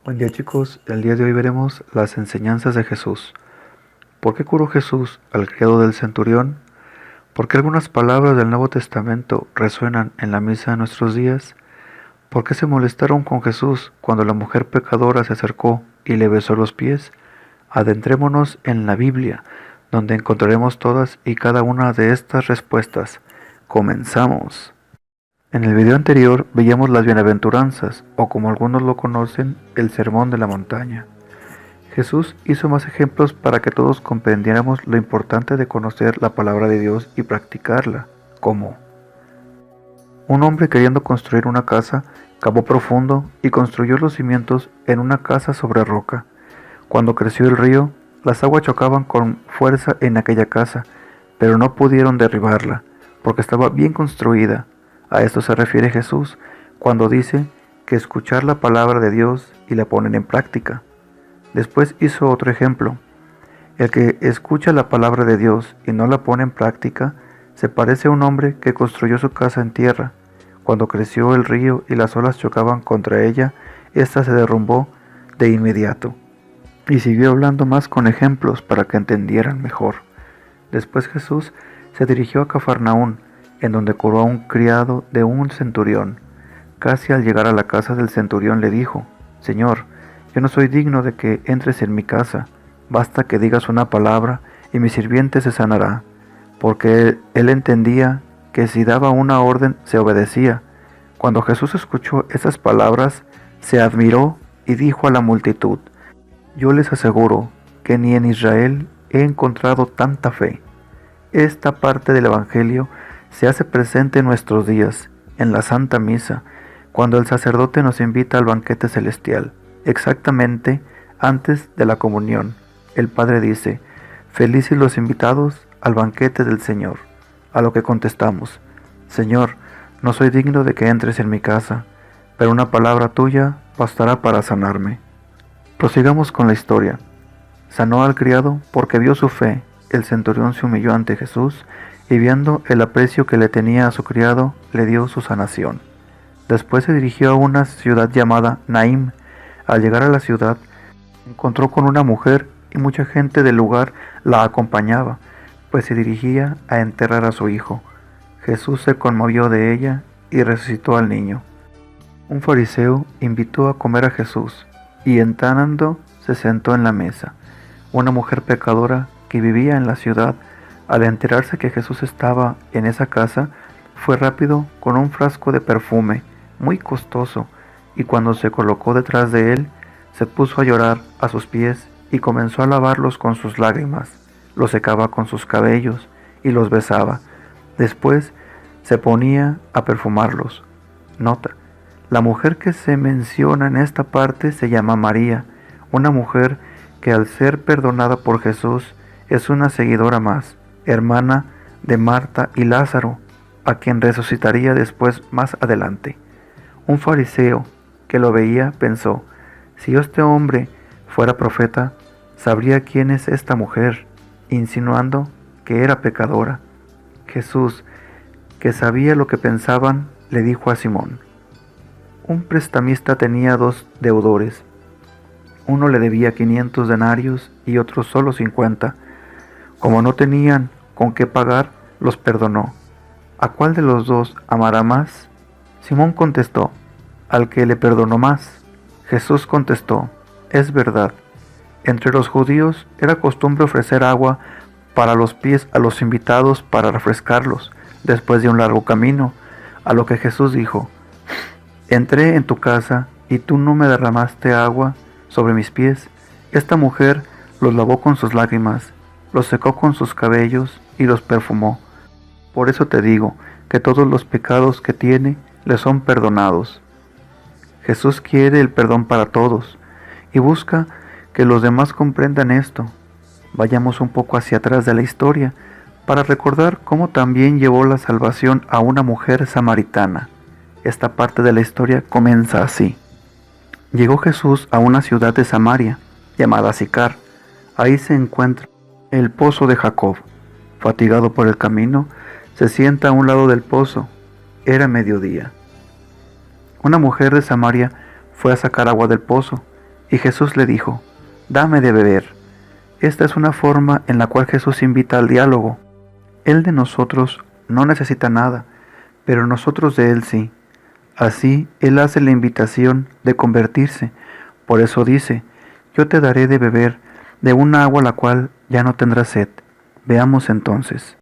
Buen día chicos, el día de hoy veremos las enseñanzas de Jesús. ¿Por qué curó Jesús al criado del centurión? ¿Por qué algunas palabras del Nuevo Testamento resuenan en la misa de nuestros días? ¿Por qué se molestaron con Jesús cuando la mujer pecadora se acercó y le besó los pies? Adentrémonos en la Biblia, donde encontraremos todas y cada una de estas respuestas. Comenzamos. En el video anterior veíamos las bienaventuranzas, o como algunos lo conocen, el sermón de la montaña. Jesús hizo más ejemplos para que todos comprendiéramos lo importante de conocer la palabra de Dios y practicarla, como un hombre queriendo construir una casa, cavó profundo y construyó los cimientos en una casa sobre roca. Cuando creció el río, las aguas chocaban con fuerza en aquella casa, pero no pudieron derribarla, porque estaba bien construida. A esto se refiere Jesús cuando dice que escuchar la palabra de Dios y la ponen en práctica. Después hizo otro ejemplo. El que escucha la palabra de Dios y no la pone en práctica se parece a un hombre que construyó su casa en tierra. Cuando creció el río y las olas chocaban contra ella, ésta se derrumbó de inmediato. Y siguió hablando más con ejemplos para que entendieran mejor. Después Jesús se dirigió a Cafarnaún, en donde curó a un criado de un centurión. Casi al llegar a la casa del centurión le dijo: Señor, yo no soy digno de que entres en mi casa, basta que digas una palabra y mi sirviente se sanará, porque él entendía que si daba una orden se obedecía. Cuando Jesús escuchó esas palabras, se admiró y dijo a la multitud: Yo les aseguro que ni en Israel he encontrado tanta fe. Esta parte del Evangelio se hace presente en nuestros días, en la Santa Misa, cuando el sacerdote nos invita al banquete celestial. Exactamente antes de la comunión, el Padre dice: Felices los invitados al banquete del Señor. A lo que contestamos: Señor, no soy digno de que entres en mi casa, pero una palabra tuya bastará para sanarme. Prosigamos con la historia. Sanó al criado porque vio su fe. El centurión se humilló ante Jesús y viendo el aprecio que le tenía a su criado, le dio su sanación. Después se dirigió a una ciudad llamada Naim. Al llegar a la ciudad, se encontró con una mujer y mucha gente del lugar la acompañaba, pues se dirigía a enterrar a su hijo. Jesús se conmovió de ella y resucitó al niño. Un fariseo invitó a comer a Jesús y entrando se sentó en la mesa. Una mujer pecadora que vivía en la ciudad, al enterarse que Jesús estaba en esa casa, fue rápido con un frasco de perfume muy costoso, y cuando se colocó detrás de él, se puso a llorar a sus pies y comenzó a lavarlos con sus lágrimas, los secaba con sus cabellos y los besaba. Después se ponía a perfumarlos. Nota: la mujer que se menciona en esta parte se llama María, una mujer que al ser perdonada por Jesús es una seguidora más, hermana de Marta y Lázaro, a quien resucitaría después más adelante. Un fariseo que lo veía pensó: si este hombre fuera profeta, sabría quién es esta mujer, insinuando que era pecadora. Jesús, que sabía lo que pensaban, le dijo a Simón: un prestamista tenía 2 deudores. Uno le debía 500 denarios y otro solo 50. Como no tenían con qué pagar, los perdonó. ¿A cuál de los dos amará más? Simón contestó: al que le perdonó más. Jesús contestó: es verdad. Entre los judíos era costumbre ofrecer agua para los pies a los invitados para refrescarlos después de un largo camino, a lo que Jesús dijo: entré en tu casa y tú no me derramaste agua sobre mis pies. Esta mujer los lavó con sus lágrimas, los secó con sus cabellos y los perfumó. Por eso te digo que todos los pecados que tiene le son perdonados. Jesús quiere el perdón para todos y busca que los demás comprendan esto. Vayamos un poco hacia atrás de la historia para recordar cómo también llevó la salvación a una mujer samaritana. Esta parte de la historia comienza así. Llegó Jesús a una ciudad de Samaria llamada Sicar. Ahí se encuentra el pozo de Jacob. Fatigado por el camino, se sienta a un lado del pozo. Era mediodía. Una mujer de Samaria fue a sacar agua del pozo Y Jesús le dijo: «Dame de beber». Esta es una forma en la cual Jesús invita al diálogo. Él de nosotros no necesita nada, pero nosotros de Él sí. Así, Él hace la invitación de convertirse. Por eso dice: «Yo te daré de beber de una agua la cual ya no tendrás sed». Veamos entonces.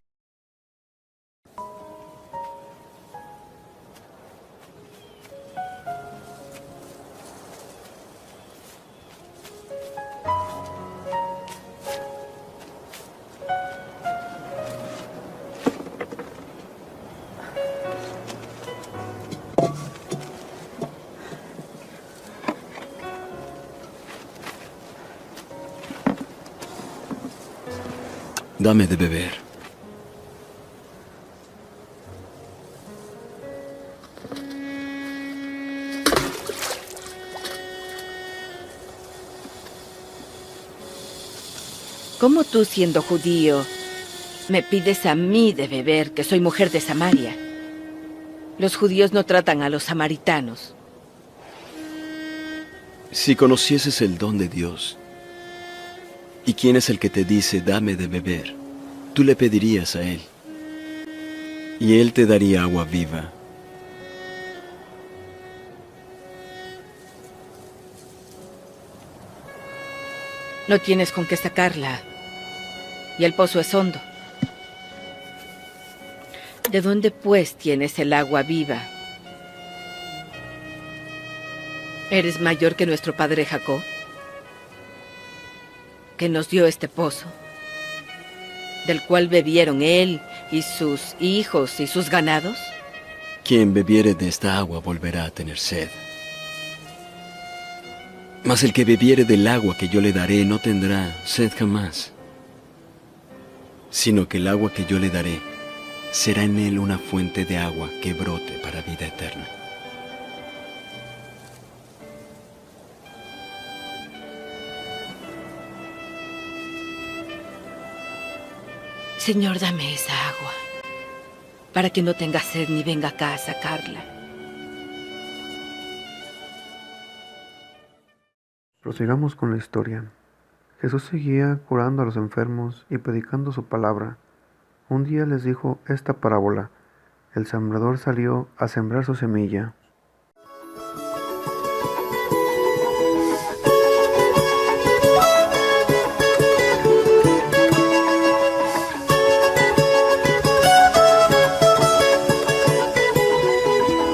Dame de beber. ¿Cómo tú, siendo judío, me pides a mí de beber, que soy mujer de Samaria? Los judíos no tratan a los samaritanos. Si conocieses el don de Dios, ¿y quién es el que te dice, dame de beber? Tú le pedirías a Él, y Él te daría agua viva. No tienes con qué sacarla, y el pozo es hondo. ¿De dónde, pues, tienes el agua viva? ¿Eres mayor que nuestro padre Jacob, que nos dio este pozo, del cual bebieron él y sus hijos y sus ganados? Quien bebiere de esta agua volverá a tener sed. Mas el que bebiere del agua que yo le daré no tendrá sed jamás, sino que el agua que yo le daré será en él una fuente de agua que brote para vida eterna. Señor, dame esa agua, para que no tenga sed ni venga acá a sacarla. Prosigamos con la historia. Jesús seguía curando a los enfermos y predicando su palabra. Un día les dijo esta parábola: el sembrador salió a sembrar su semilla.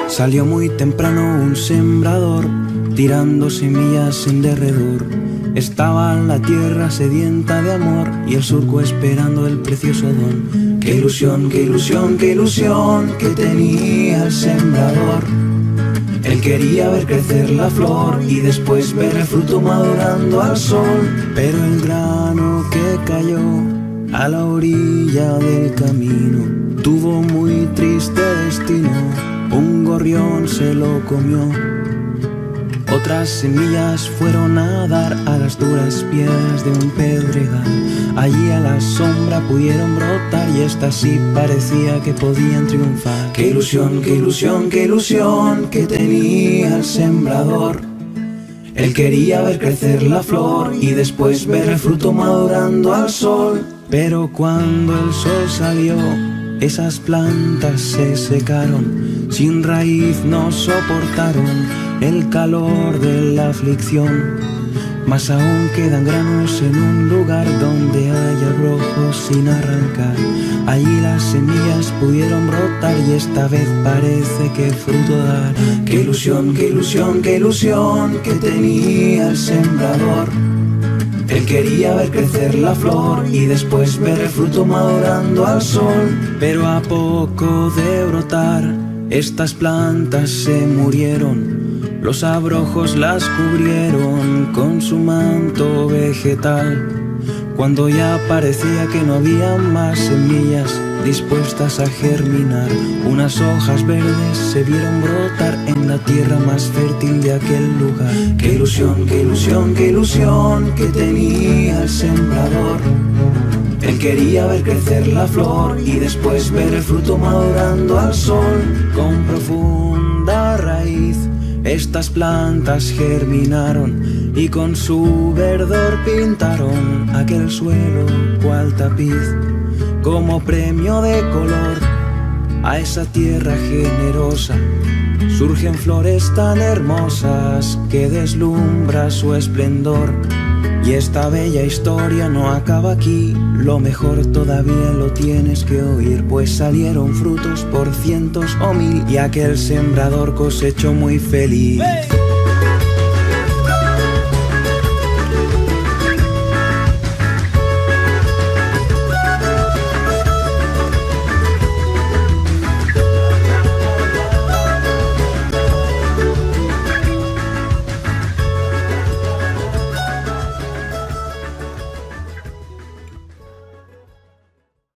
Salió muy temprano un sembrador, tirando semillas en derredor. Estaba la tierra sedienta de amor y el surco esperando el precioso don. Qué ilusión, qué ilusión, qué ilusión que tenía el sembrador. Él quería ver crecer la flor y después ver el fruto madurando al sol. Pero el grano que cayó a la orilla del camino tuvo muy triste destino. Un gorrión se lo comió. Otras semillas fueron a dar a las duras piedras de un pedregal. Allí a la sombra pudieron brotar y estas sí parecía que podían triunfar. Qué ilusión, qué ilusión, qué ilusión que tenía el sembrador. Él quería ver crecer la flor y después ver el fruto madurando al sol. Pero cuando el sol salió, esas plantas se secaron. Sin raíz no soportaron el calor de la aflicción. Mas aún quedan granos en un lugar donde hay abrojos sin arrancar. Allí las semillas pudieron brotar y esta vez parece que fruto dar. Qué ilusión, qué ilusión, qué ilusión que tenía el sembrador. Él quería ver crecer la flor y después ver el fruto madurando al sol. Pero a poco de brotar, estas plantas se murieron. Los abrojos las cubrieron con su manto vegetal. Cuando ya parecía que no había más semillas dispuestas a germinar, unas hojas verdes se vieron brotar en la tierra más fértil de aquel lugar. Qué ilusión, qué ilusión, qué ilusión que tenía el sembrador. Él quería ver crecer la flor y después ver el fruto madurando al sol. Con profunda raíz estas plantas germinaron y con su verdor pintaron aquel suelo cual tapiz, como premio de color a esa tierra generosa. Surgen flores tan hermosas que deslumbra su esplendor. Y esta bella historia no acaba aquí, lo mejor todavía lo tienes que oír, pues salieron frutos por cientos o mil y aquel sembrador cosechó muy feliz. ¡Hey!